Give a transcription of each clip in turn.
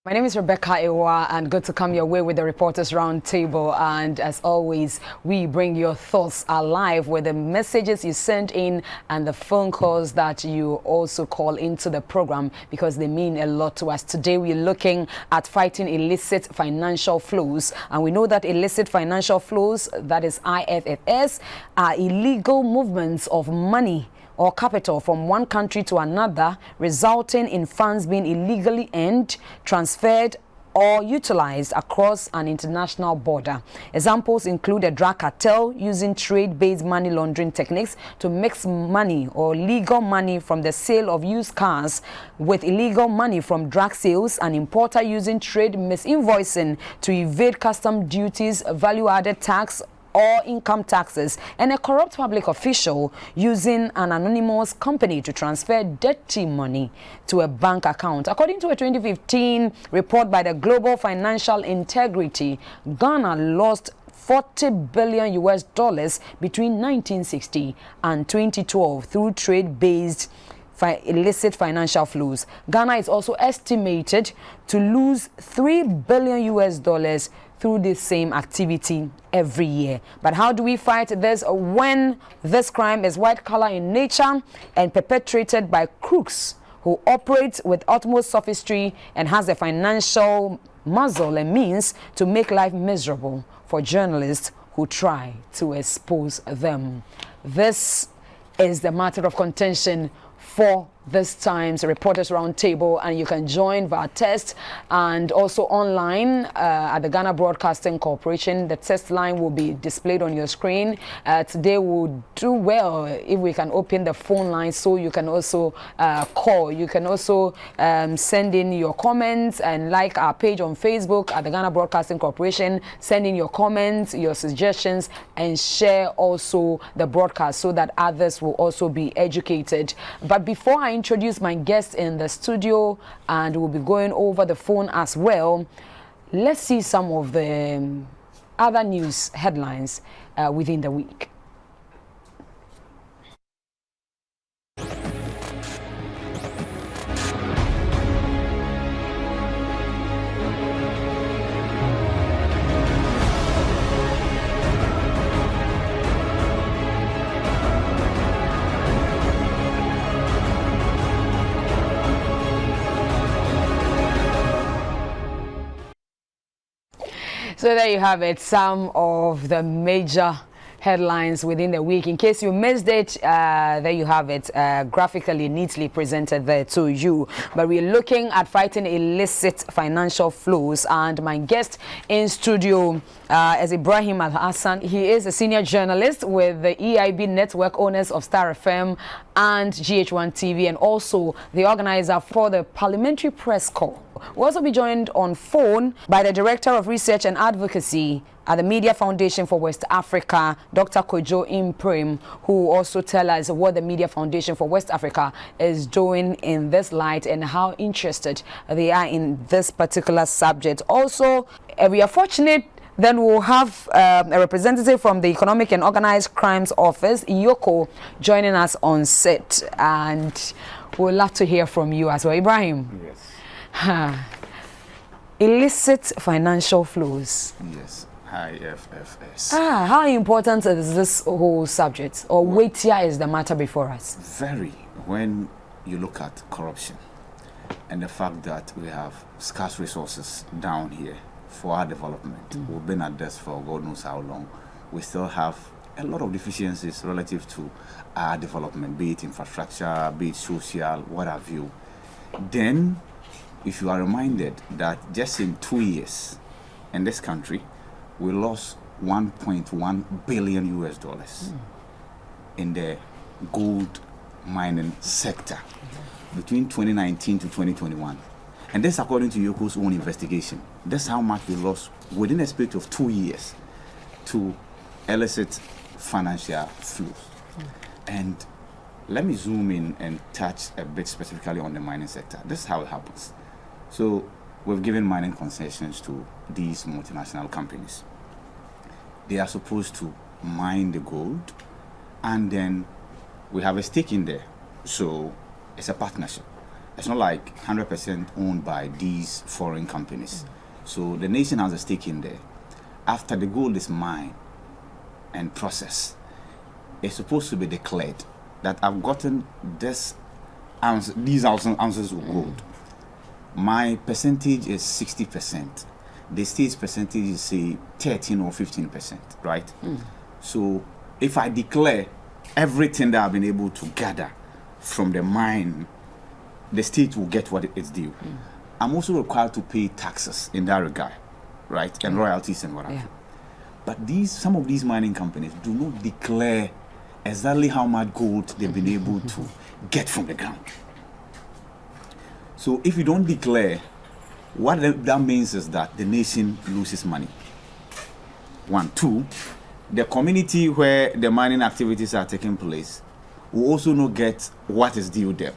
My name is Rebecca Ewa, and good to come your way with the Reporters Roundtable. And as always, we bring your thoughts alive with the messages you send in and the phone calls that you also call into the program, because they mean a lot to us. Today, we're looking at fighting illicit financial flows. And we know that illicit financial flows, that is IFFS, are illegal movements of money or capital from one country to another, resulting in funds being illegally earned, transferred, or utilized across an international border. Examples include a drug cartel using trade-based money laundering techniques to mix money or legal money from the sale of used cars with illegal money from drug sales, an importer using trade misinvoicing to evade custom duties, value-added tax, or income taxes, and a corrupt public official using an anonymous company to transfer dirty money to a bank account. According to a 2015 report by the Global Financial Integrity, Ghana lost $40 billion between 1960 and 2012 through trade-based illicit financial flows. Ghana is also estimated to lose $3 billion through this same activity every year. But how do we fight this when this crime is white collar in nature and perpetrated by crooks who operate with utmost sophistry and has the financial muscle and means to make life miserable for journalists who try to expose them? This is the matter of contention for this time's Reporters Roundtable, and you can join via text and also online at the Ghana Broadcasting Corporation. The text line will be displayed on your screen. Today we'll do well if we can open the phone line so you can also call. You can also send in your comments and like our page on Facebook at the Ghana Broadcasting Corporation. Send in your comments, your suggestions, and share also the broadcast so that others will also be educated. But before I introduce my guest in the studio, and we'll be going over the phone as well, let's see some of the other news headlines within the week. So there you have it, some of the major headlines within the week. In case you missed it, there you have it, graphically neatly presented there to you. But we're looking at fighting illicit financial flows, and my guest in studio is Ibrahim Al-Hassan. He is a senior journalist with the EIB Network, owners of Star FM and GH1 TV, and also the organizer for the Parliamentary Press Call. We'll also be joined on phone by the Director of Research and Advocacy at the Media Foundation for West Africa, Dr. Kojo Imprim, who will also tell us what the Media Foundation for West Africa is doing in this light and how interested they are in this particular subject. Also, we are fortunate then we'll have a representative from the Economic and Organized Crimes Office, IOCO, joining us on set, and we'd love to hear from you as well. Ibrahim. Yes. Illicit financial flows. Yes. IFFS. How important is this whole subject, or weightier is the matter before us? Very. When you look at corruption and the fact that we have scarce resources down here for our development. We've been at this for God knows how long. We still have a lot of deficiencies relative to our development, be it infrastructure, be it social, what have you. Then, if you are reminded that just in 2 years in this country, we lost $1.1 billion in the gold mining sector between 2019 to 2021. And this according to IOCO's own investigation. That's how much we lost within a space of 2 years to illicit financial flows. And let me zoom in and touch a bit specifically on the mining sector. This is how it happens. So we've given mining concessions to these multinational companies. They are supposed to mine the gold, and then we have a stake in there. So it's a partnership. It's not like 100% owned by these foreign companies. So the nation has a stake in there. After the gold is mined and processed, it's supposed to be declared that I've gotten these ounces of gold. My percentage is 60%. The state's percentage is, say, 13 or 15%, right? So if I declare everything that I've been able to gather from the mine, the state will get what it's due. I'm also required to pay taxes in that regard, right? And royalties and whatever. But some of these mining companies do not declare exactly how much gold they've been able to get from the ground. So if you don't declare, what that means is that the nation loses money. 1, 2, the community where the mining activities are taking place will also not get what is due them.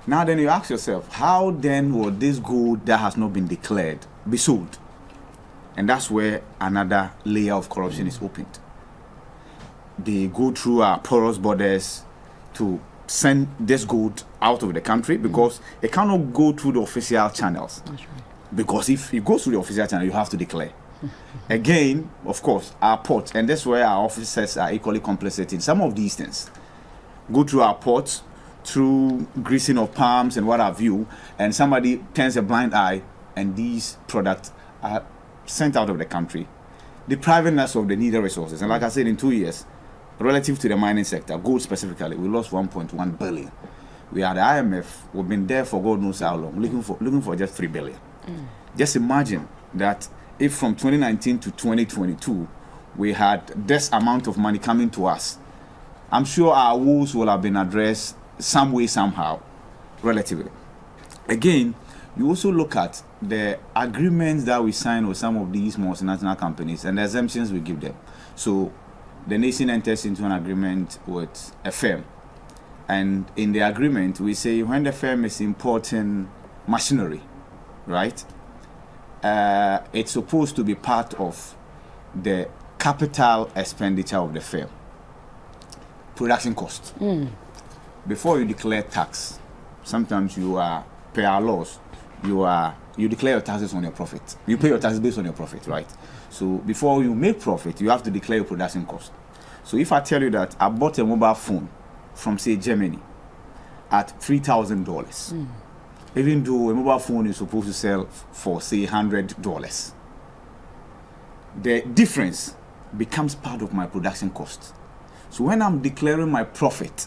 Now then you ask yourself, how then will this gold that has not been declared be sold? And that's where another layer of corruption is opened. They go through our porous borders to send this gold out of the country because it cannot go through the official channels. That's right. Because if it goes through the official channel, you have to declare. Again, of course, our ports, and that's where our officers are equally complicit in some of these things. Go through our ports, through greasing of palms and what have you, and somebody turns a blind eye, and these products are sent out of the country, depriving us of the needed resources. And like I said, in 2 years, relative to the mining sector, gold specifically, we lost 1.1 billion. We are the IMF. We've been there for God knows how long, looking for just 3 billion. Just imagine that if from 2019 to 2022 we had this amount of money coming to us, I'm sure our woes will have been addressed some way, somehow, relatively. Again, you also look at the agreements that we sign with some of these multinational companies and the exemptions we give them. So the nation enters into an agreement with a firm, and in the agreement we say when the firm is importing machinery, right, it's supposed to be part of the capital expenditure of the firm, production cost. Before you declare tax, sometimes you are, per our laws, you declare your taxes on your profit. You pay your taxes based on your profit, right? So before you make profit, you have to declare your production cost. So if I tell you that I bought a mobile phone from, say, Germany at $3,000, even though a mobile phone is supposed to sell for, say, $100, the difference becomes part of my production cost. So when I'm declaring my profit,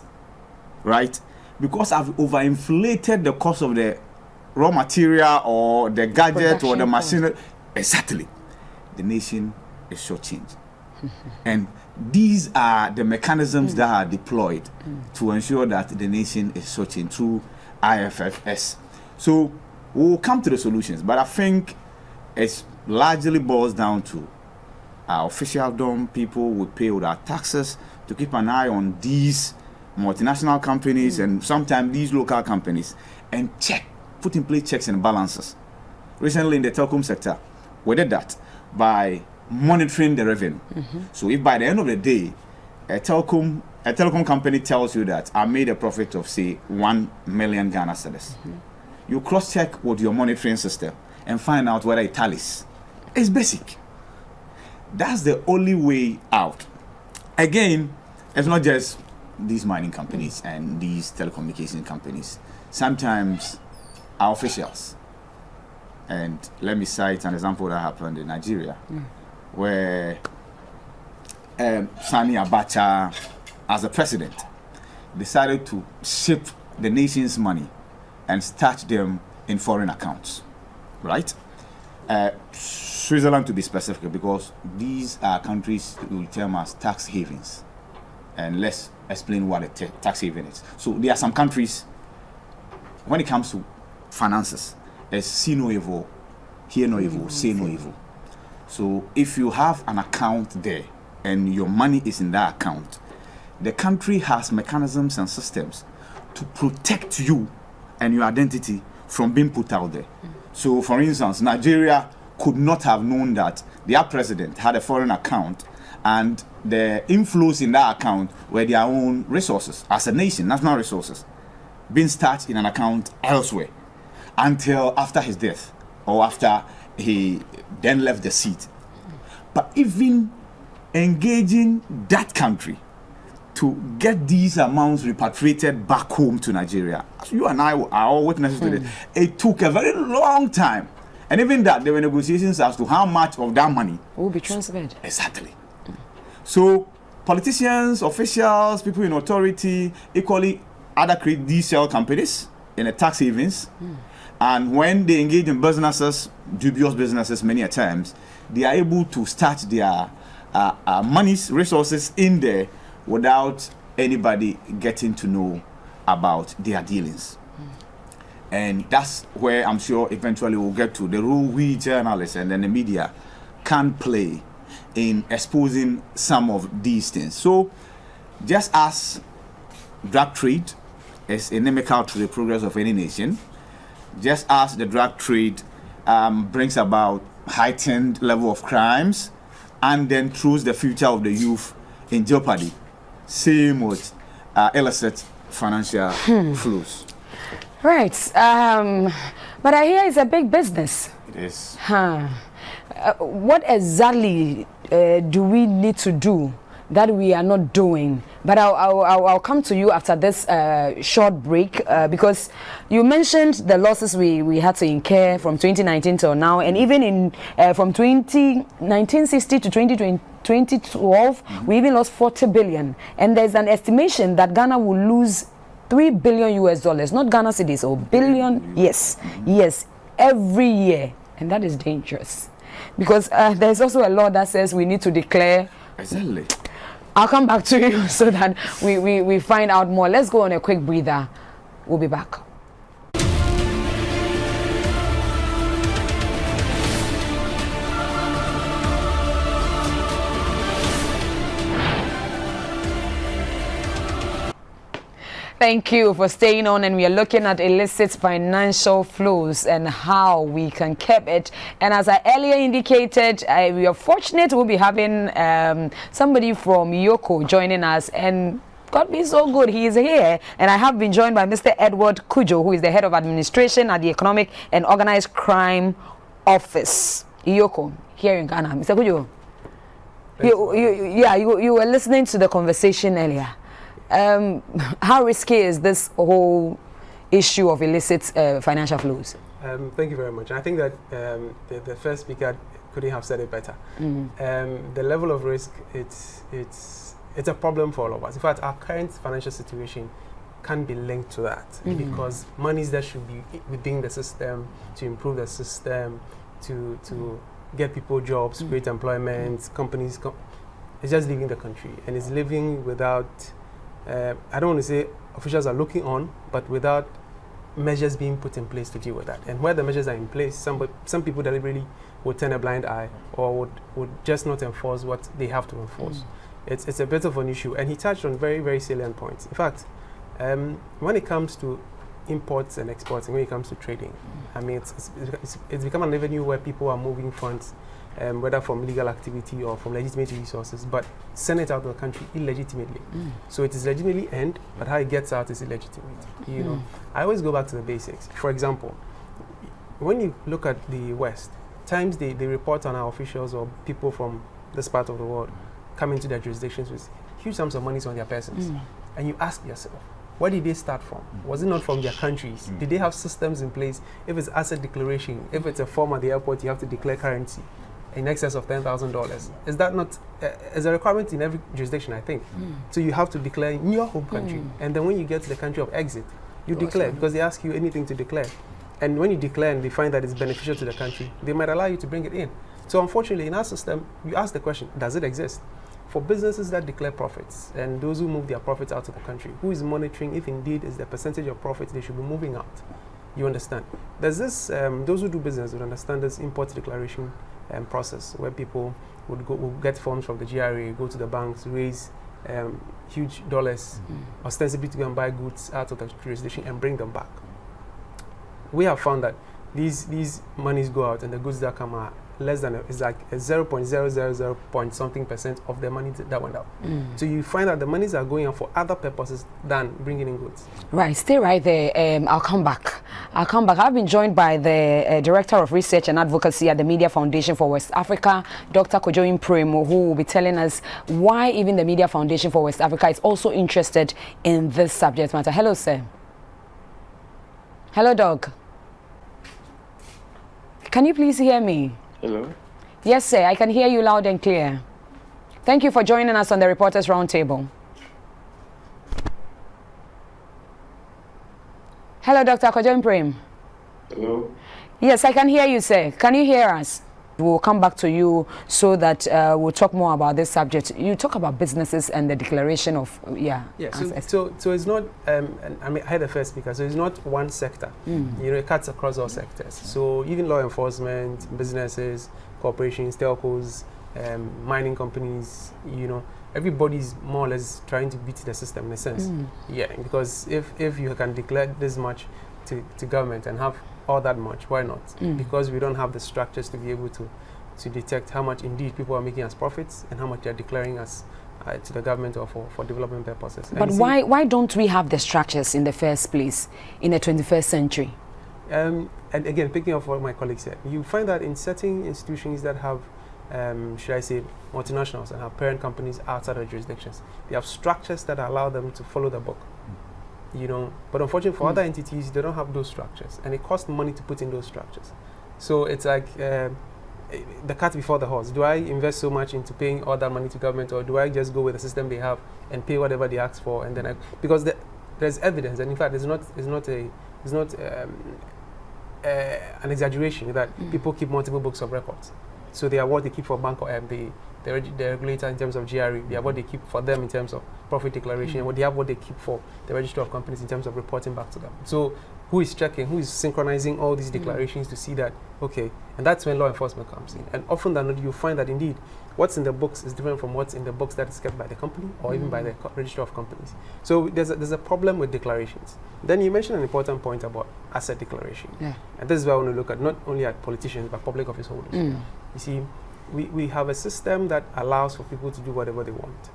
right, because I've overinflated the cost of the raw material or the gadget production or the machine, exactly, the nation is shortchanged. And these are the mechanisms that are deployed to ensure that the nation is shortchanged through IFFS. So we'll come to the solutions, but I think it largely boils down to our officialdom. People would pay with our taxes to keep an eye on these multinational companies and sometimes these local companies and put in place checks and balances. Recently in the telecom sector, we did that by monitoring the revenue. So if by the end of the day, a telecom company tells you that I made a profit of, say, 1 million Ghana cedis, you cross-check with your monitoring system and find out whether it tallies. It's basic. That's the only way out. Again, it's not just these mining companies and these telecommunication companies. Sometimes our officials, and let me cite an example that happened in Nigeria, where Sani Abacha, as a president, decided to ship the nation's money and stash them in foreign accounts, right? Switzerland, to be specific, because these are countries we term as tax havens. And let's explain what a tax haven is. So there are some countries, when it comes to finances, it's see no evil, hear no evil, say no evil. So if you have an account there and your money is in that account, the country has mechanisms and systems to protect you and your identity from being put out there. So for instance, Nigeria could not have known that their president had a foreign account and the inflows in that account were their own resources as a nation, national resources. being stashed in an account elsewhere until after his death or after he then left the seat. But even engaging that country to get these amounts repatriated back home to Nigeria, as you and I are all witnesses to this, it took a very long time. And even that, there were negotiations as to how much of that money will be transferred. Exactly. So politicians, officials, people in authority, equally other create these shell companies in the tax havens. And when they engage in businesses, dubious businesses many a times, they are able to start their monies, resources in there without anybody getting to know about their dealings. And that's where I'm sure eventually we'll get to the role we journalists and then the media can play in exposing some of these things. So just as drug trade is inimical to the progress of any nation, just as the drug trade brings about heightened level of crimes and then throws the future of the youth in jeopardy, same with illicit financial flows. Right. But I hear it's a big business. It is. What exactly do we need to do that we are not doing? But I'll come to you after this short break because you mentioned the losses we had to incur from 2019 till now, and even in from 1960 to 2012, we even lost 40 billion. And there's an estimation that Ghana will lose $3 billion US, not Ghana cedis, or billion, yes, every year. And that is dangerous. Because there's also a law that says we need to declare. Exactly. I'll come back to you so that we find out more. Let's go on a quick breather. We'll be back. Thank you for staying on, and we are looking at illicit financial flows and how we can keep it. And as I earlier indicated, we are fortunate we'll be having somebody from Yoko joining us, and God be so good, he is here. And I have been joined by Mr. Edward Kujo, who is the head of administration at the Economic and Organized Crime Office, Yoko, here in Ghana. Mr. Kujo, you were listening to the conversation earlier. How risky is this whole issue of illicit financial flows? Thank you very much. I think that the first speaker couldn't have said it better. The level of risk, it's a problem for all of us. In fact, our current financial situation can be linked to that because monies that should be within the system to improve the system, to get people jobs, create employment, companies, it's just leaving the country, and it's living without. I don't want to say officials are looking on, but without measures being put in place to deal with that. And where the measures are in place, some people deliberately would turn a blind eye or would just not enforce what they have to enforce. It's a bit of an issue. And he touched on very, very salient points. In fact, when it comes to imports and exports, and when it comes to trading, I mean, it's become an avenue where people are moving funds, whether from legal activity or from legitimate resources, but send it out of the country illegitimately. So it is legitimately earned, but how it gets out is illegitimate. You know, I always go back to the basics. For example, when you look at the West, times they report on our officials or people from this part of the world come into their jurisdictions with huge sums of money on their persons. And you ask yourself, where did they start from? Was it not from their countries? Did they have systems in place? If it's asset declaration, if it's a form at the airport, you have to declare currency in excess of $10,000. Is that not is a requirement in every jurisdiction, I think? So you have to declare in your home country. And then when you get to the country of exit, you declare, because they ask you anything to declare. And when you declare and they find that it's beneficial to the country, they might allow you to bring it in. So unfortunately, in our system, you ask the question, does it exist? For businesses that declare profits and those who move their profits out of the country, who is monitoring if indeed is the percentage of profits they should be moving out? You understand? There's this, those who do business would understand this import declaration process where people would get forms from the GRA, go to the banks, raise huge dollars, ostensibly to go and buy goods out of the jurisdiction and bring them back. We have found that these monies go out and the goods that come are less than it's like a 0.000 point something percent of the money that went out. So you find that the monies are going out for other purposes than bringing in goods. Right, stay right there. I'll come back. I've been joined by the Director of Research and Advocacy at the Media Foundation for West Africa, Dr. Kojo Primo, who will be telling us why even the Media Foundation for West Africa is also interested in this subject matter. Hello, sir. Hello, Doc. Can you please hear me? Hello? Yes, sir. I can hear you loud and clear. Thank you for joining us on the Reporters Roundtable. Hello, Dr. Kojo Primo. Hello? Yes, I can hear you, sir. Can you hear us? We'll come back to you so that we'll talk more about this subject. You talk about businesses and the declaration of, So it's not, I mean, I had the first speaker, so it's not one sector. You know, it cuts across all sectors. So even law enforcement, businesses, corporations, telcos, mining companies, you know, everybody's more or less trying to beat the system in a sense. Yeah, because if you can declare this much to government and have all that much, why not? Because we don't have the structures to be able to detect how much indeed people are making as profits and how much they're declaring as to the government or for development purposes. But why don't we have the structures in the first place in the 21st century? And again, picking up what my colleague said, you find that in certain institutions that have, should I say, multinationals and have parent companies outside of jurisdictions, they have structures that allow them to follow the book. You know, but unfortunately for other entities, they don't have those structures, and it costs money to put in those structures. So it's like the cat before the horse. Do I invest so much into paying all that money to government, or do I just go with the system they have and pay whatever they ask for, and then because there's evidence, and in fact, it's not an exaggeration that people keep multiple books of records. So they are what they keep for bank or the regulator in terms of GRE. They are what they keep for them in terms of profit declaration, and what they keep for the register of companies in terms of reporting back to them. So who is checking, who is synchronizing all these declarations to see that, okay, and that's when law enforcement comes in. And often than not, you find that indeed what's in the books is different from what's in the books that is kept by the company or even by the register of companies. So there's a problem with declarations. Then you mentioned an important point about asset declaration. And this is where I want to look at not only at politicians but public office holders. You see, we have a system that allows for people to do whatever they want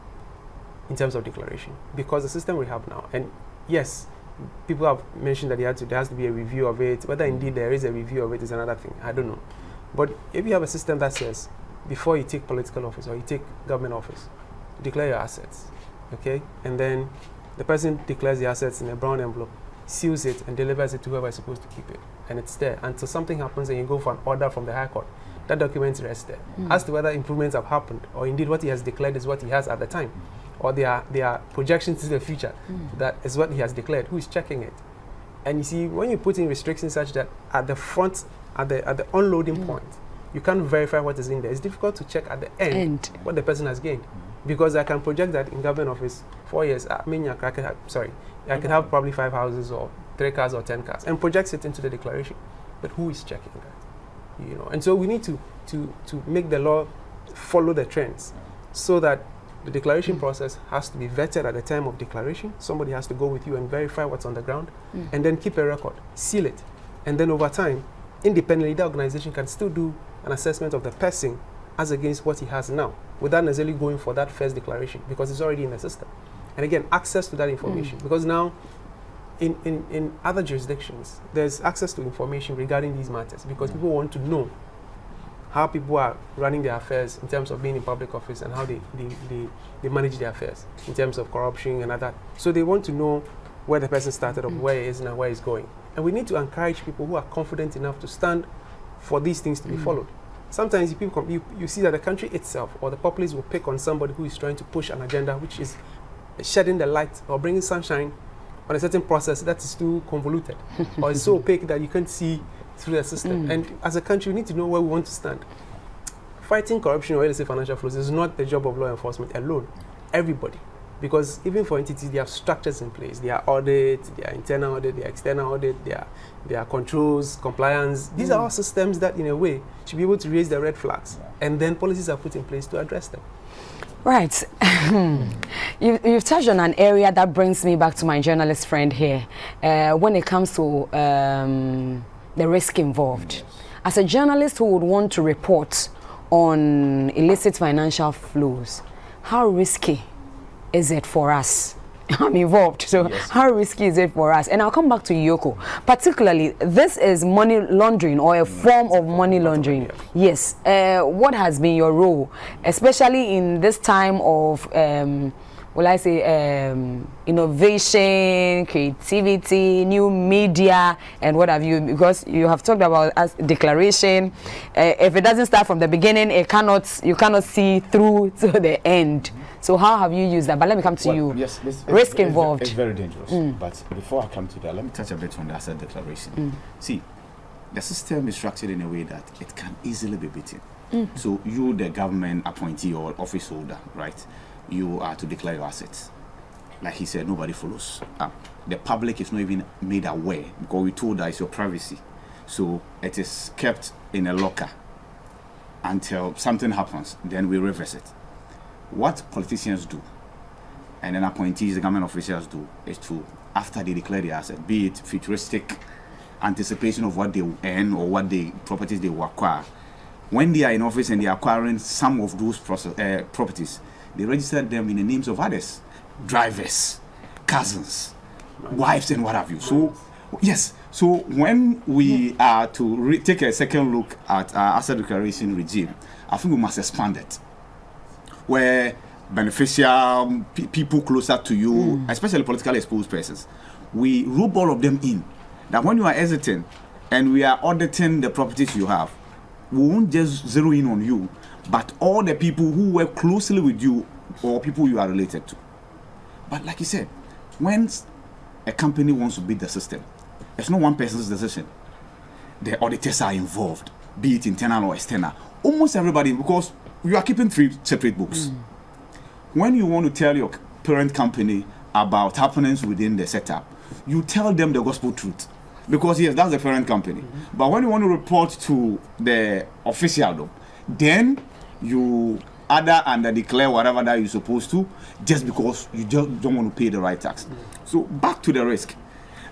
in terms of declaration, because the system we have now, and yes, people have mentioned that there has to be a review of it. Whether indeed there is a review of it is another thing. I don't know. But if you have a system that says, before you take political office or you take government office, declare your assets, okay? And then the person declares the assets in a brown envelope, seals it, and delivers it to whoever is supposed to keep it. And it's there until something happens and you go for an order from the High Court. That document rests there. As to whether improvements have happened or indeed what he has declared is what he has at the time, or there are projections to the future that is what he has declared. Who is checking it? And you see, when you put in restrictions such that at the front, at the unloading point, you can't verify what is in there. It's difficult to check at the end what the person has gained, because I can project that in government office 4 years. I mean, I could have probably 5 houses or 3 cars or 10 cars, and projects it into the declaration. But who is checking that? You know, and so we need to make the law follow the trends, so that the declaration process has to be vetted at the time of declaration. Somebody has to go with you and verify what's on the ground, and then keep a record, seal it, and then over time, independently, the organization can still do an assessment of the person as against what he has now, without necessarily going for that first declaration, because it's already in the system. And again, access to that information, because now in other jurisdictions, there's access to information regarding these matters, because people want to know how people are running their affairs in terms of being in public office, and how they manage their affairs in terms of corruption and other. So they want to know where the person started or where he is now, where he's going. And we need to encourage people who are confident enough to stand for these things to be followed. Sometimes you see that the country itself or the populace will pick on somebody who is trying to push an agenda which is shedding the light or bringing sunshine on a certain process that is too convoluted or is so opaque that you can't see through the system. And as a country, we need to know where we want to stand. Fighting corruption or illicit financial flows is not the job of law enforcement alone. Everybody. Because even for entities, they have structures in place. They are audit, they are internal audit, they are external audit, they are controls, compliance. These are all systems that, in a way, should be able to raise the red flags. And then policies are put in place to address them. Right. You've touched on an area that brings me back to my journalist friend here. When it comes to the risk involved. Yes. As a journalist who would want to report on illicit financial flows, how risky is it for us? I'm involved, so yes. How risky is it for us? And I'll come back to Yoko. Particularly, this is money laundering or a form of money laundering. Yes. What has been your role, especially in this time of, will I say, innovation, creativity, new media, and what have you? Because you have talked about as declaration. If it doesn't start from the beginning, you cannot see through to the end. So how have you used that? But let me come to you. Yes, risk involved. It's very dangerous. But before I come to that, let me touch a bit on the asset declaration. See, the system is structured in a way that it can easily be beaten. So you, the government appointee or office holder, right? You are to declare your assets. Like he said, nobody follows up. The public is not even made aware because we told that it's your privacy. So it is kept in a locker until something happens. Then we reverse it. What politicians do, and then appointees, the government officials do, is to, after they declare the asset, be it futuristic anticipation of what they will earn or what the properties they will acquire, when they are in office and they are acquiring some of those properties, they register them in the names of others, drivers, cousins, wives, and what have you. So, yes. So when we are to take a second look at our asset declaration regime, I think we must expand it, where beneficial people closer to you, especially politically exposed persons, we rope all of them in. That when you are exiting and we are auditing the properties you have, we won't just zero in on you, but all the people who work closely with you or people you are related to. But like you said, when a company wants to beat the system, it's not one person's decision. The auditors are involved, be it internal or external. Almost everybody, because you are keeping 3 separate books. When you want to tell your parent company about happenings within the setup, you tell them the gospel truth. Because yes, that's the parent company. But when you want to report to the official, then you either declare whatever that you're supposed to, just because you just don't want to pay the right tax. So back to the risk.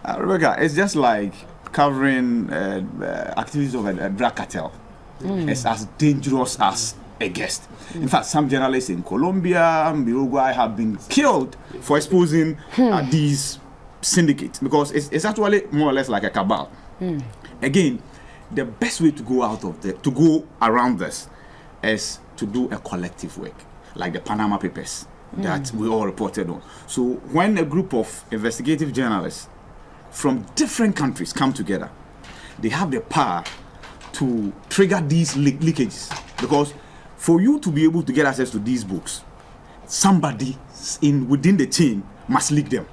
Rebecca, it's just like covering activities of a drug cartel. It's as dangerous as a guest. In fact, some journalists in Colombia, Uruguay have been killed for exposing these syndicates, because it's actually more or less like a cabal. Again, the best way to go around this is to do a collective work, like the Panama Papers that we all reported on. So when a group of investigative journalists from different countries come together, they have the power to trigger these leakages, because for you to be able to get access to these books, somebody within the chain must leak them.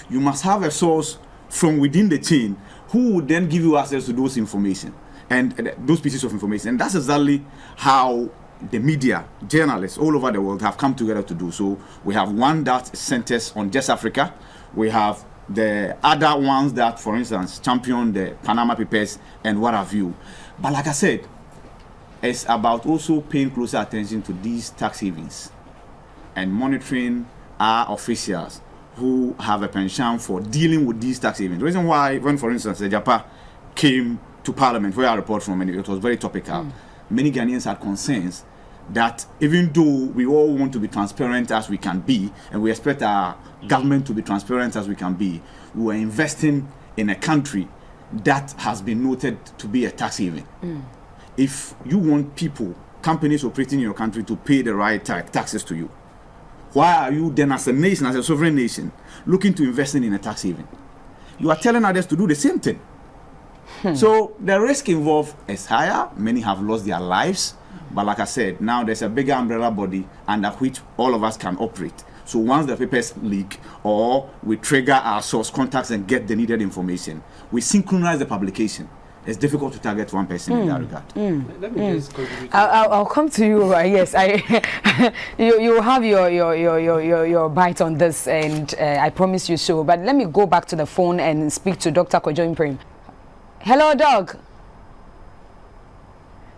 You must have a source from within the chain who would then give you access to those information and those pieces of information. And that's exactly how the media, journalists all over the world have come together to do. So we have one that centers on just Africa. We have the other ones that, for instance, champion the Panama Papers and what have you. But like I said, it's about also paying closer attention to these tax havens and monitoring our officials who have a penchant for dealing with these tax havens. The reason why, when, for instance, the Japan came to Parliament, where I report from, and it was very topical, many Ghanaians had concerns that even though we all want to be transparent as we can be, and we expect our government to be transparent as we can be, we are investing in a country that has been noted to be a tax haven. If you want people, companies operating in your country to pay the right taxes to you, why are you then, as a nation, as a sovereign nation, looking to invest in a tax haven? You are telling others to do the same thing. So the risk involved is higher. Many have lost their lives. But like I said, now there's a bigger umbrella body under which all of us can operate. So once the papers leak or we trigger our source contacts and get the needed information, we synchronize the publication. It's difficult to target one person in that regard. Let me just contribute. I'll come to you. Yes, you have your bite on this, and I promise you so. But let me go back to the phone and speak to Dr. Kojo Imprim. Hello, Doc.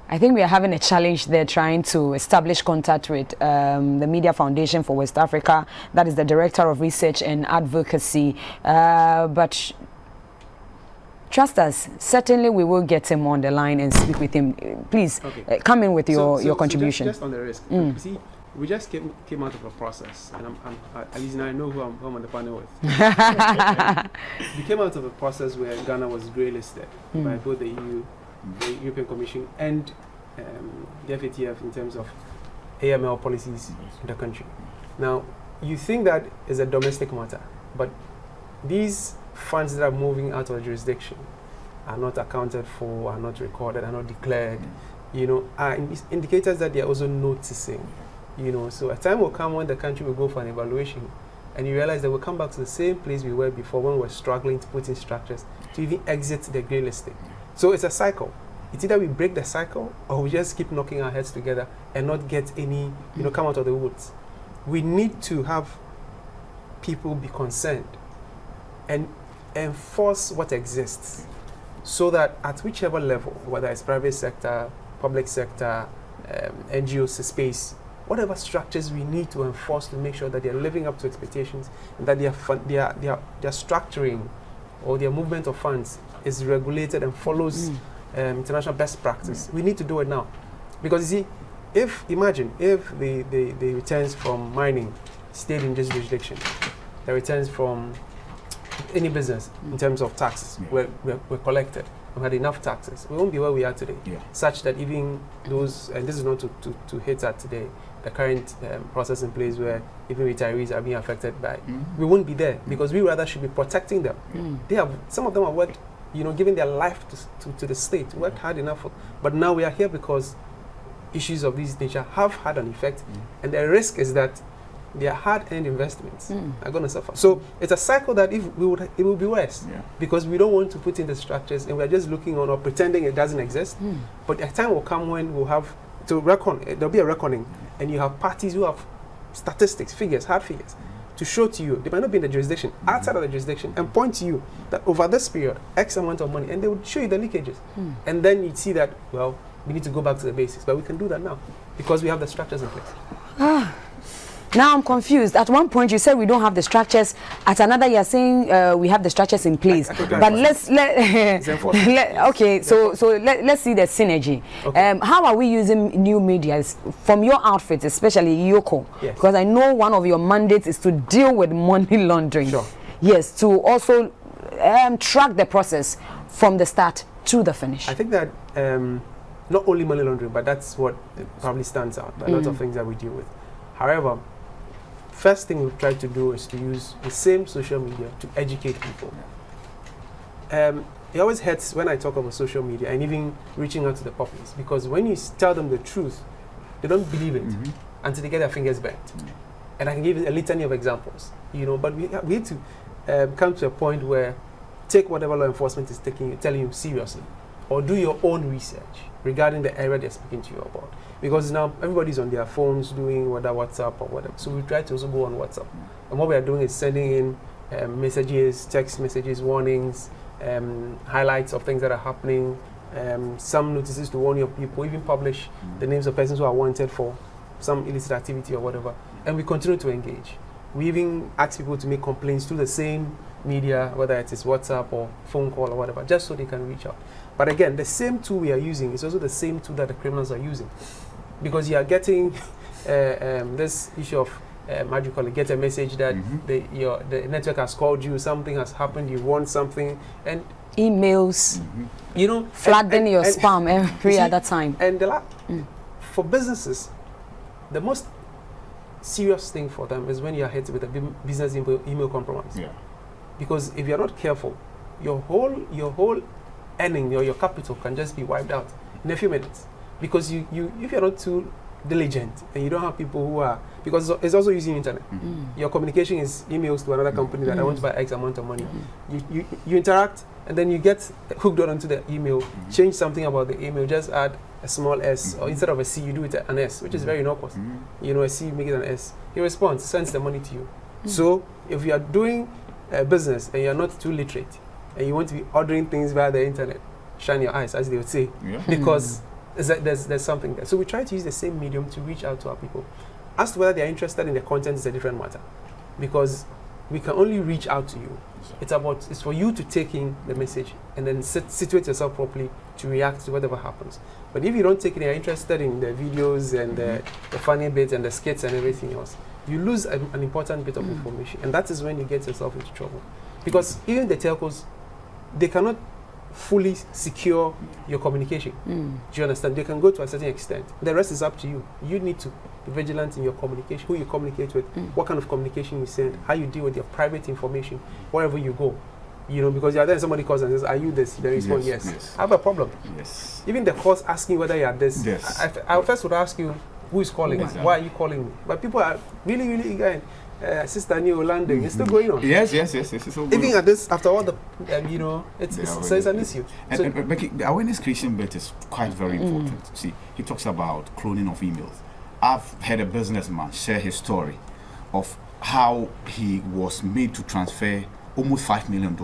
I think we are having a challenge there trying to establish contact with the Media Foundation for West Africa. That is the Director of Research and Advocacy. But Trust us, certainly we will get him on the line and speak with him. Please, come in with your contribution. So just on the risk, you see, we just came out of a process, and at least now I know who I'm on the panel with. We came out of a process where Ghana was grey listed by both the EU, the European Commission, and the FATF in terms of AML policies in the country. Now, you think that is a domestic matter, but these funds that are moving out of the jurisdiction are not accounted for, are not recorded, are not declared, are indicators that they are also noticing, So a time will come when the country will go for an evaluation, and you realize that we'll come back to the same place we were before when we were struggling to put in structures to even exit the grey listing. So it's a cycle. It's either we break the cycle or we just keep knocking our heads together and not get any, come out of the woods. We need to have people be concerned and enforce what exists so that at whichever level, whether it's private sector, public sector, NGO space, whatever structures we need to enforce to make sure that they're living up to expectations and that their structuring or their movement of funds is regulated and follows international best practice. We need to do it now. Because you see, imagine if the returns from mining stayed in this jurisdiction, the returns from any business in terms of taxes were collected and had enough taxes, we won't be where we are today. Such that even those, and this is not to hit at today, the current process in place where even retirees are being affected by, we won't be there because we rather should be protecting them. Some of them have worked, giving their life to the state, worked hard enough, but now we are here because issues of this nature have had an effect, and the risk is that their hard-earned investments are going to suffer. So it's a cycle that it will be worse because we don't want to put in the structures and we're just looking on or pretending it doesn't exist. But a time will come when we'll have to reckon, there'll be a reckoning, and you have parties who have statistics, figures, hard figures, to show to you. They might not be in the jurisdiction, outside of the jurisdiction, and point to you that over this period, X amount of money, and they would show you the leakages. And then you'd see that, well, we need to go back to the basics, but we can do that now because we have the structures in place. Now I'm confused. At one point you said we don't have the structures. At another you're saying we have the structures in place. But let's see the synergy. How are we using new media from your outfit, especially Yoko? Because I know one of your mandates is to deal with money laundering. Yes, to also track the process from the start to the finish. I think that not only money laundering, but that's what probably stands out. A lot of things that we deal with. However, first thing we've tried to do is to use the same social media to educate people. It always hurts when I talk about social media and even reaching out to the populace, because when you tell them the truth, they don't believe it until they get their fingers burnt. And I can give you a litany of examples, but we need to come to a point where take whatever law enforcement is telling you seriously, or do your own research regarding the area they're speaking to you about. Because now everybody's on their phones doing whether WhatsApp or whatever. So we try to also go on WhatsApp. And what we are doing is sending in messages, text messages, warnings, highlights of things that are happening, some notices to warn your people, even publish the names of persons who are wanted for some illicit activity or whatever. And we continue to engage. We even ask people to make complaints to the same media, whether it is WhatsApp or phone call or whatever, just so they can reach out. But again, the same tool we are using is also the same tool that the criminals are using. Because you are getting this issue of, get a message that the network has called you, something has happened, you want something, and emails, flooding your spam every other time. And for businesses, the most serious thing for them is when you are hit with a business email compromise. Because if you are not careful, your whole earning or your capital can just be wiped out in a few minutes. Because if you're not too diligent and you don't have people who are, because it's also using internet. Your communication is emails to another company that I want to buy X amount of money. You interact and then you get hooked onto the email, change something about the email, just add a small S, or instead of a C, you do it an S, which is very innocuous. A C, make it an S. He responds, sends the money to you. So if you are doing a business and you're not too literate and you want to be ordering things via the internet, shine your eyes, as they would say, because there's something there. So we try to use the same medium to reach out to our people. As to whether they're interested in the content is a different matter, because we can only reach out to you. It's for you to take in the message and then situate yourself properly to react to whatever happens. But if you don't take it, you're interested in the videos and the funny bits and the skits and everything else, you lose an important bit of information, and that is when you get yourself into trouble. Because even the telcos, they cannot fully secure your communication. Do you understand? They can go to a certain extent. The rest is up to you. You need to be vigilant in your communication, who you communicate with, what kind of communication you send, how you deal with your private information, wherever you go. You know, because you're there, somebody calls and says, "Are you this?" They respond, yes. I have a problem. Yes. Even the calls asking whether you are this. Yes. I first would ask you, who is calling? Exactly. Why are you calling me? But people are really, really eager. Sister New landing. It's still going on. Yes. It's still going Even on. at this, after all the, you know, so it's an issue. So And Becky, the awareness creation bit is quite very important. See, he talks about cloning of emails. I've heard a businessman share his story of how he was made to transfer almost $5 million,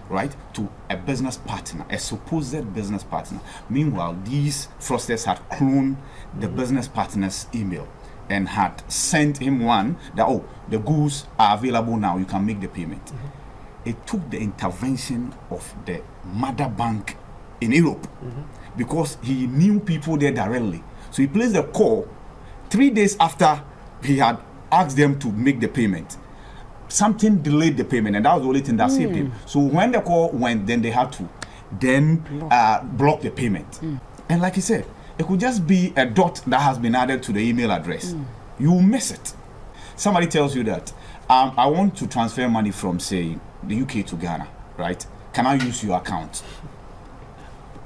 right, to a business partner, a supposed business partner. Meanwhile, these fraudsters had cloned the business partner's email and had sent him one that, oh, the goods are available now, you can make the payment. It took the intervention of the mother bank in Europe because he knew people there directly. So he placed a call 3 days after he had asked them to make the payment. Something delayed the payment, and that was the only thing that saved him. So when the call went, then they had to block the payment. And like he said, it could just be a dot that has been added to the email address. You will miss it. Somebody tells you that, I want to transfer money from, say, the UK to Ghana, right? Can I use your account?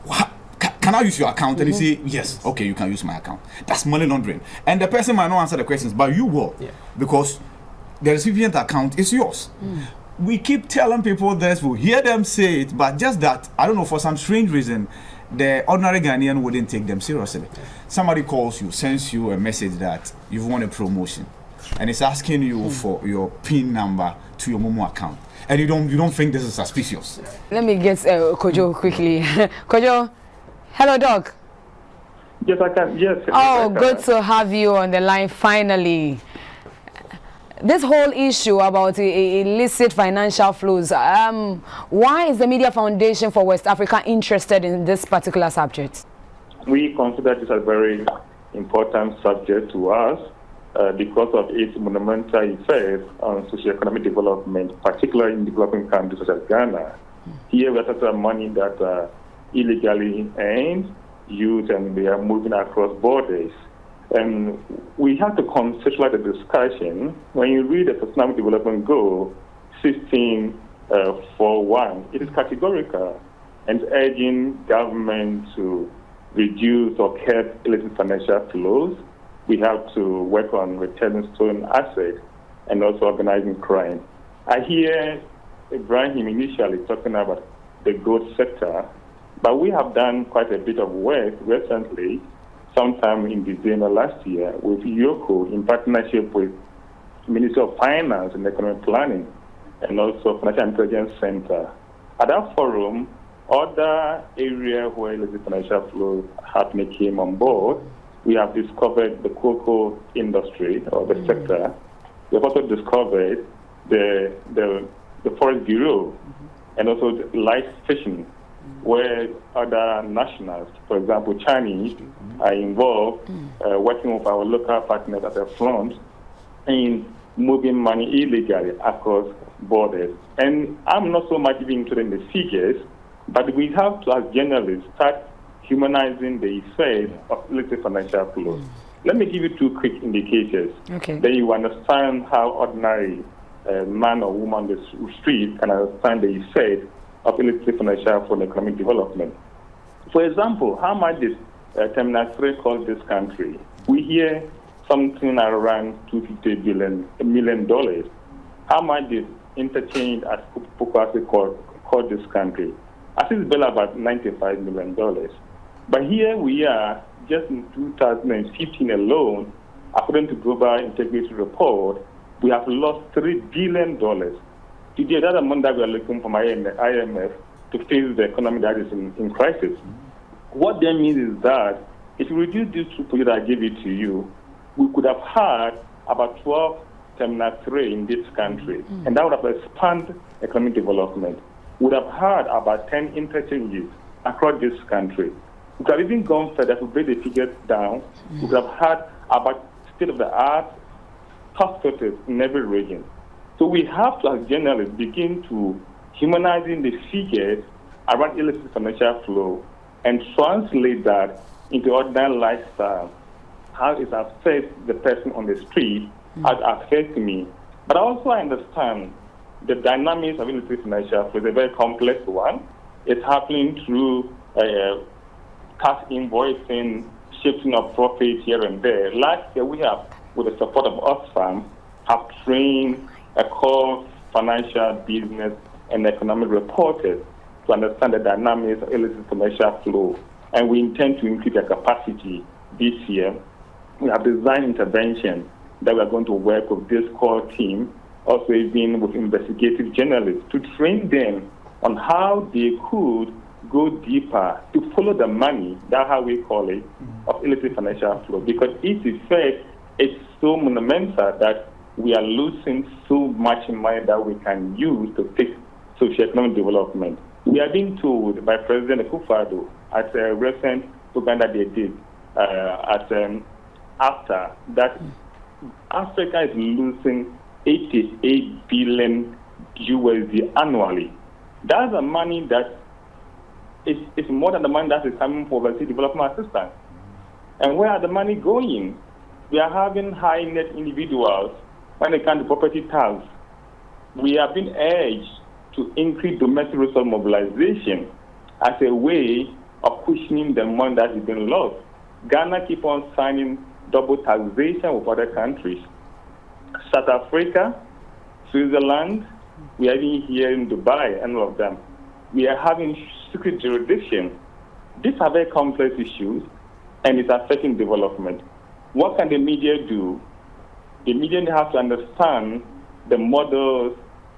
What? Can I use your account? And you say, yes, okay, you can use my account. That's money laundering. And the person might not answer the questions, but you will. Because the recipient account is yours. We keep telling people this, we hear them say it, but just that, I don't know, for some strange reason, the ordinary Ghanaian wouldn't take them seriously. Somebody calls you, sends you a message that you've won a promotion, and it's asking you for your PIN number to your Momo account, and you don't think this is suspicious. Let me get Kojo quickly. Kojo, hello, Doc. Yes, I can. Yes. Oh, good to have you on the line finally. This whole issue about illicit financial flows, why is the Media Foundation for West Africa interested in this particular subject? We consider this a very important subject to us because of its monumental effect on socioeconomic development, particularly in developing countries such as Ghana. Here we are talking about money that are illegally earned, used, and they are moving across borders. And we have to conceptualize the discussion. When you read the Sustainable Development Goal 1641, it is categorical and urging government to reduce or curb illicit financial flows. We have to work on returning stolen assets and also organizing crime. I hear Ibrahim initially talking about the gold sector, but we have done quite a bit of work recently, sometime in December last year, with Yoko in partnership with Ministry of Finance and Economic Planning and also Financial Intelligence Center. At that forum, other areas where illicit financial flow happening came on board. We have discovered the cocoa industry or the sector. We have also discovered the Forest Bureau and also the light fishing, where other nationals, for example, Chinese, are involved, working with our local partners at the front in moving money illegally across borders. And I'm not so much even interested in the figures, but we have to, as journalists, start humanizing the effect of illicit financial flows. Let me give you two quick indicators. Okay. Then you understand how ordinary man or woman on the street can understand the effect of illicit financial for economic development. For example, how much does Terminal 3 cost this country? We hear something around $250 million. How much does interchange at Pukwasi cost this country? I think it's about $95 million. But here we are, just in 2015 alone, according to Global Integrity Report, we have lost $3 billion. Today, that amount that we are looking from IMF to face the economy that is in crisis. What that means is that if you reduce these two projects I gave it to you, we could have had about 12 Terminal 3 in this country, and that would have expanded economic development. We would have had about 10 interchanges across this country. We could have even gone further to break the figures down. We could have had about state-of-the-art hospitals in every region. So we have to, as journalists, begin to humanizing the figures around illicit financial flow and translate that into ordinary lifestyle, how it affects the person on the street, how it affects me. But also I understand the dynamics of illicit financial flow is a very complex one. It's happening through cash invoicing, shifting of profit here and there. Last year we have, with the support of Oxfam, have trained a core financial, business, and economic reporters to understand the dynamics of illicit financial flow. And we intend to increase their capacity this year. We have designed intervention that we are going to work with this core team, also even with investigative journalists, to train them on how they could go deeper to follow the money, that's how we call it, of illicit financial flow. Because its effect is so monumental that we are losing so much money that we can use to fix socio-economic development. We are being told by President Akufo-Addo at a recent program that they did after that Africa is losing 88 billion USD annually. That's the money that is more than the money that is coming for overseas development assistance. And where are the money going? We are having high net individuals when it comes to property tax. We have been urged to increase domestic resource mobilization as a way of cushioning the money that has been lost. Ghana keep on signing double taxation with other countries. South Africa, Switzerland, we are even here in Dubai, and all of them. We are having secret jurisdiction. These are very complex issues, and it's affecting development. What can the media do? The media have to understand the models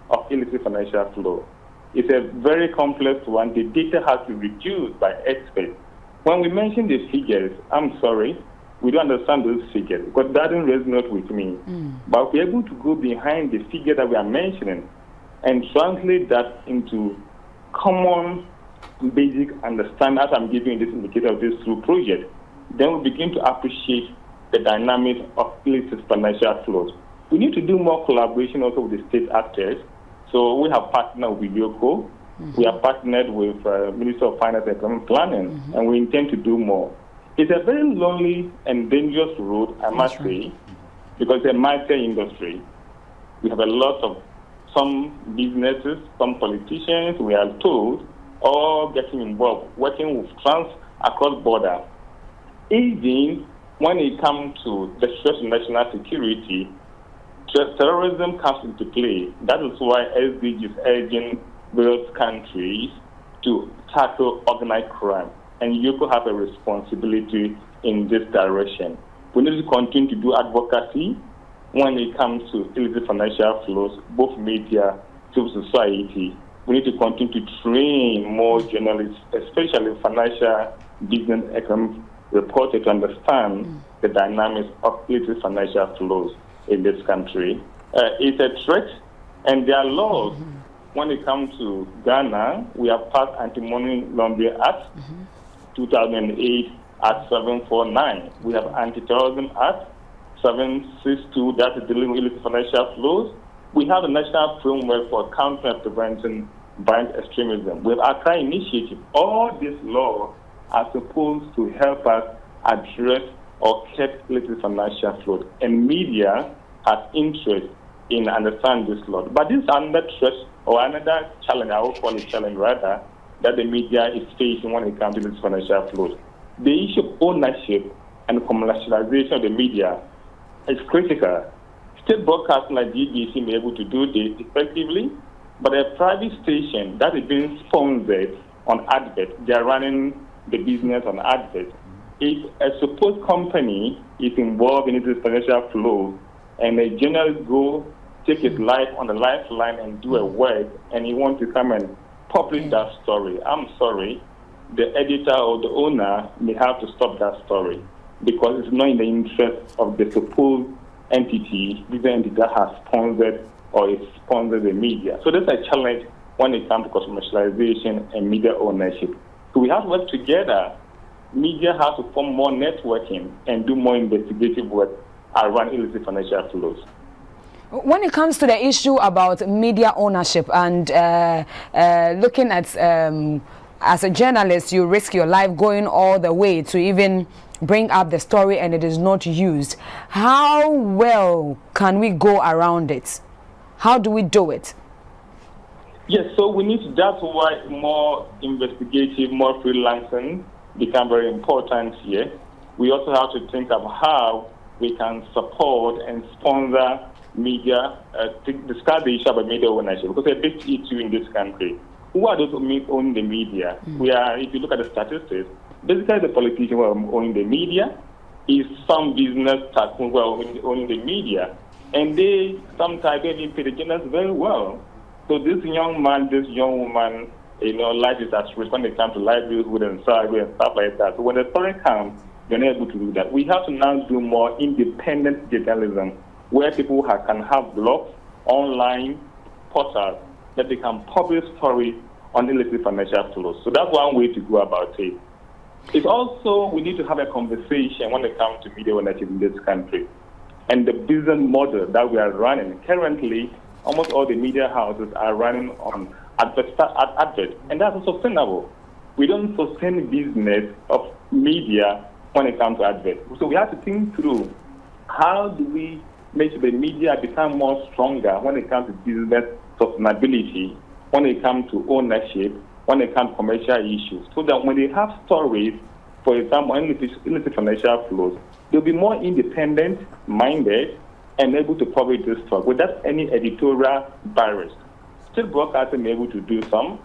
of illicit financial flow. It's a very complex one. The data has to be reduced by experts. When we mention the figures, I'm sorry, we don't understand those figures because that doesn't resonate with me. But we're able to go behind the figure that we are mentioning and translate that into common basic understanding as I'm giving this indicator of this through project. Then we begin to appreciate the dynamics of illicit financial flows. We need to do more collaboration also with the state actors. So we have partnered with YOCO. We have partnered with Ministry of Finance and Economic Planning, and we intend to do more. It's a very lonely and dangerous road, I must say, because it's a mature industry. We have a lot of some businesses, some politicians, we are told, all getting involved, working with across border. Even when it comes to the stress on national security, terrorism comes into play. That is why SDG is urging various countries to tackle organized crime. And you could have a responsibility in this direction. We need to continue to do advocacy when it comes to illicit financial flows, both media, civil society. We need to continue to train more journalists, especially financial business economic reporters, to understand the dynamics of illicit financial flows in this country. It's a threat, and there are laws. When it comes to Ghana, we have passed Anti-Money Laundering Act, 2008 Act 749. We have Anti-Terrorism Act 762, that is dealing with illicit financial flows. We have the National Framework for Counter and Preventing Violent Extremism. We have Accra Initiative. All these laws are supposed to help us address or keep illicit financial flows. And media has interest in understanding this law. But this is another threat or another challenge, I will call it challenge rather, that the media is facing when it comes to illicit financial flows. The issue of ownership and commercialization of the media is critical. State broadcasting like BBC may be able to do this effectively, but a private station that is being sponsored on adverts, they are running the business on adverts. If a supposed company is involved in this financial flow and a journalist go take his life on the lifeline and do a work and he wants to come and publish that story, I'm sorry, the editor or the owner may have to stop that story because it's not in the interest of the supposed entity, this entity that has sponsored or is sponsored the media. So there's a challenge when it comes to commercialization and media ownership. So we have to work together. Media has to form more networking and do more investigative work around illicit financial flows. When it comes to the issue about media ownership and looking at, as a journalist, you risk your life going all the way to even bring up the story and it is not used. How well can we go around it? How do we do it? Yes, so we need to, that's why more investigative, more freelancing become very important here. We also have to think of how we can support and sponsor media, to discuss the issue about media ownership, because it's a big issue in this country. Who are those who own the media? We are, if you look at the statistics, basically the politicians who are owning the media is some business tycoon who are owning the media, and they sometimes they pay the journalists very well. So this young man, this young woman, life is at risk when it comes to livelihood and salary and stuff like that. So when the story comes, you're not able to do that. We have to now do more independent journalism, where people can have blogs, online portals, that they can publish stories on illicit financial flows. So that's one way to go about it. It's also, we need to have a conversation when it comes to media ownership in this country. And the business model that we are running, currently, almost all the media houses are running on advert, and that's unsustainable. We don't sustain business of media when it comes to advert. So we have to think through, how do we make sure the media become more stronger when it comes to business sustainability, when it comes to ownership, when it comes to commercial issues, so that when they have stories, for example, illicit financial flows, they'll be more independent-minded and able to publish this story without any editorial bias. Still, broadcasting may be able to do some,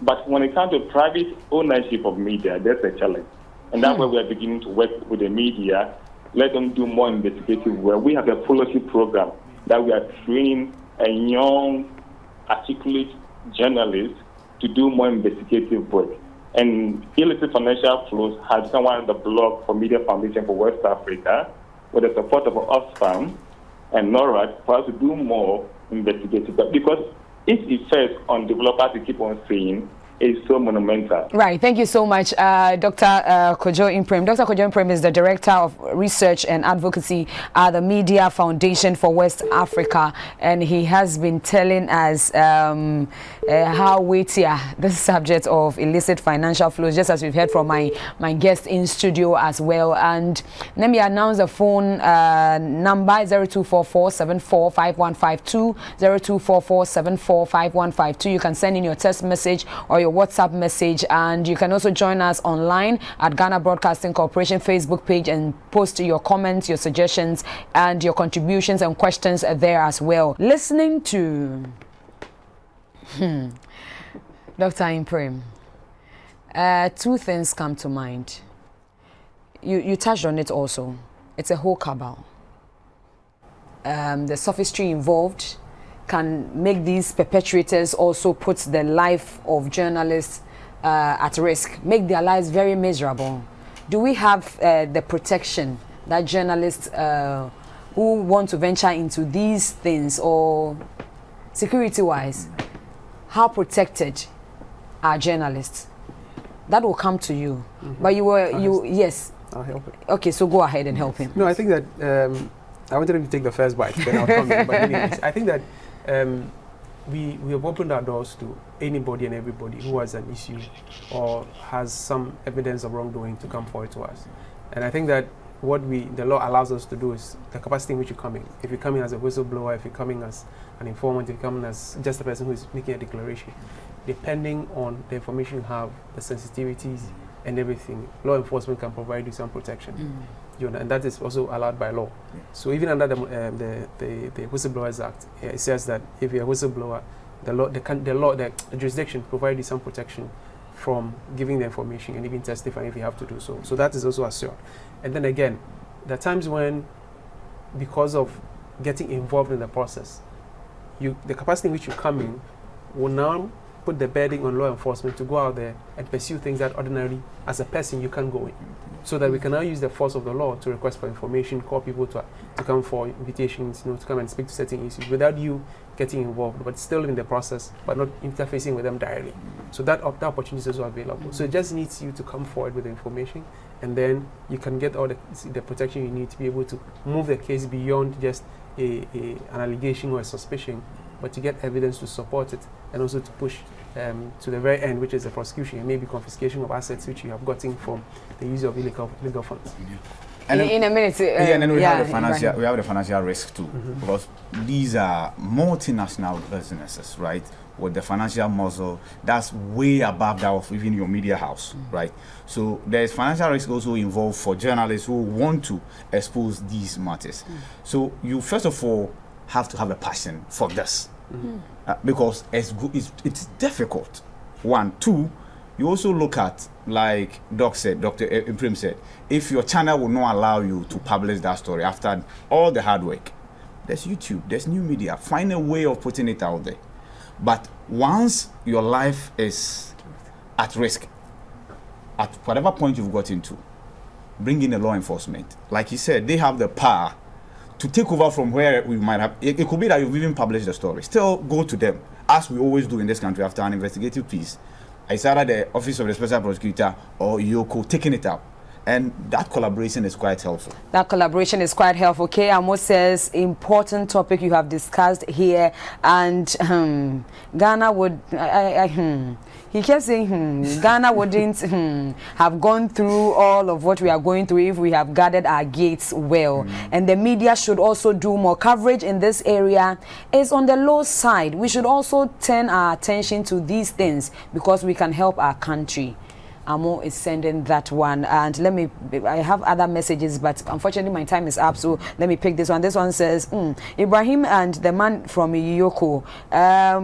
but when it comes to private ownership of media, that's a challenge. And that's where we are beginning to work with the media, let them do more investigative work. We have a fellowship program that we are training a young, articulate journalist to do more investigative work. And Illicit Financial Flows has become one of the blogs for Media Foundation for West Africa, with the support of Oxfam and NORAD, for us to do more investigative work. Because its effect on developers, to keep on saying, is so monumental. Right. Thank you so much, Dr. Kojo Imprem. Dr. Kojo Imprem is the Director of Research and Advocacy at the Media Foundation for West Africa, and he has been telling us how weighty this subject of illicit financial flows, just as we've heard from my guest in studio as well. And let me announce the phone number: 0244-745152, 0244-745152. You can send in your text message or your WhatsApp message, and you can also join us online at Ghana Broadcasting Corporation Facebook page and post your comments, your suggestions, and your contributions and questions there as well. Listening to Dr. Imprem, two things come to mind. You touched on it also. It's a whole cabal. The sophistry involved can make these perpetrators also put the life of journalists at risk, make their lives very miserable. Do we have the protection that journalists who want to venture into these things, or security-wise, how protected are journalists? That will come to you. But yes. I'll help it. Okay, so go ahead and help him. No, I think that I wanted him to take the first bite, then I'll come in. But anyways, I think that we have opened our doors to anybody and everybody who has an issue or has some evidence of wrongdoing to come forward to us. And I think that what the law allows us to do is the capacity in which you come in. If you come in as a whistleblower, if you come in as an informant, if you come in as just a person who is making a declaration, depending on the information you have, the sensitivities and everything, law enforcement can provide you some protection. And that is also allowed by law. So even under the Whistleblowers Act, it says that if you're a whistleblower, the jurisdiction provides you some protection from giving the information and even testifying if you have to do so. So that is also assured. And then again, there are times when, because of getting involved in the process, the capacity in which you come in will now put the burden on law enforcement to go out there and pursue things that ordinarily, as a person, you can't go in. So that we can now use the force of the law to request for information, call people to come for invitations, to come and speak to certain issues without you getting involved, but still in the process, but not interfacing with them directly. So that opportunity is also available. So it just needs you to come forward with the information, and then you can get all the protection you need to be able to move the case beyond just an allegation or a suspicion, but to get evidence to support it, and also to push to the very end, which is the prosecution and maybe confiscation of assets which you have gotten from the use of illegal funds. Yeah. And in a minute, and then we have the financial risk too, because these are multinational businesses, right? With the financial muscle that's way above that of even your media house, right? So there's financial risk also involved for journalists who want to expose these matters. So you first of all have to have a passion for this, because it's difficult. 1, 2. You also look at, like Dr. Ibrahim said, if your channel will not allow you to publish that story after all the hard work, there's YouTube, there's new media. Find a way of putting it out there. But once your life is at risk, at whatever point you've got into, bring in the law enforcement. Like he said, they have the power to take over from where we might have. It could be that you've even published the story. Still go to them, as we always do in this country after an investigative piece. It's either the Office of the Special Prosecutor or Yoko taking it up. And that collaboration is quite helpful. That collaboration is quite helpful. K. Amos says, important topic you have discussed here. And Ghana would, he kept saying, Ghana wouldn't have gone through all of what we are going through if we have guarded our gates well. And the media should also do more. Coverage in this area is on the low side. We should also turn our attention to these things because we can help our country. Amo is sending that one, and I have other messages, but unfortunately my time is up, so let me pick this one. This one says, Ibrahim and the man from Yoko,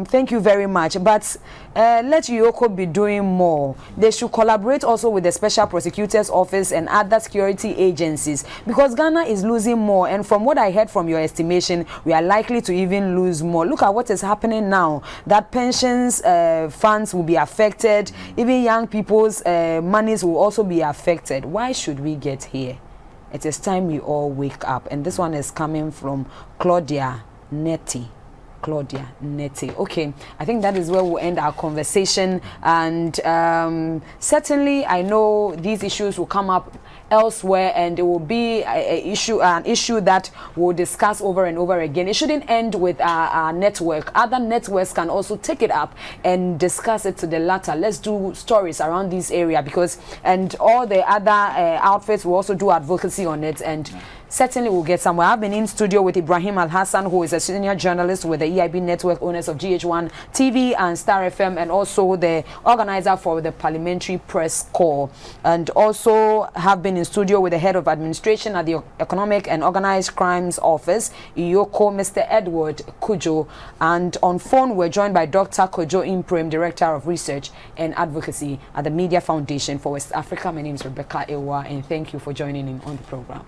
thank you very much, but let Yoko be doing more. They should collaborate also with the Special Prosecutor's Office and other security agencies, because Ghana is losing more, and from what I heard from your estimation, we are likely to even lose more. Look at what is happening now, that pensions funds will be affected, even young people's monies will also be affected. Why should we get here? It is time we all wake up. And this one is coming from Claudia Nettie. Okay, I think that is where we'll end our conversation. And certainly I know these issues will come up elsewhere, and it will be an issue that we'll discuss over and over again. It shouldn't end with our network. Other networks can also take it up and discuss it to the latter. Let's do stories around this area, because and all the other outfits will also do advocacy on it, and certainly we'll get somewhere. I've been in studio with Ibrahim Al-Hassan, who is a senior journalist with the EIB network, owners of GH1 TV and Star FM, and also the organizer for the Parliamentary Press Corps. And also have been in studio with the head of administration at the Economic and Organized Crimes Office, Iyoko, Mr. Edward Kujo. And on phone, we're joined by Dr. Kojo Imprem, Director of Research and Advocacy at the Media Foundation for West Africa. My name is Rebecca Ewa, and thank you for joining in on the program.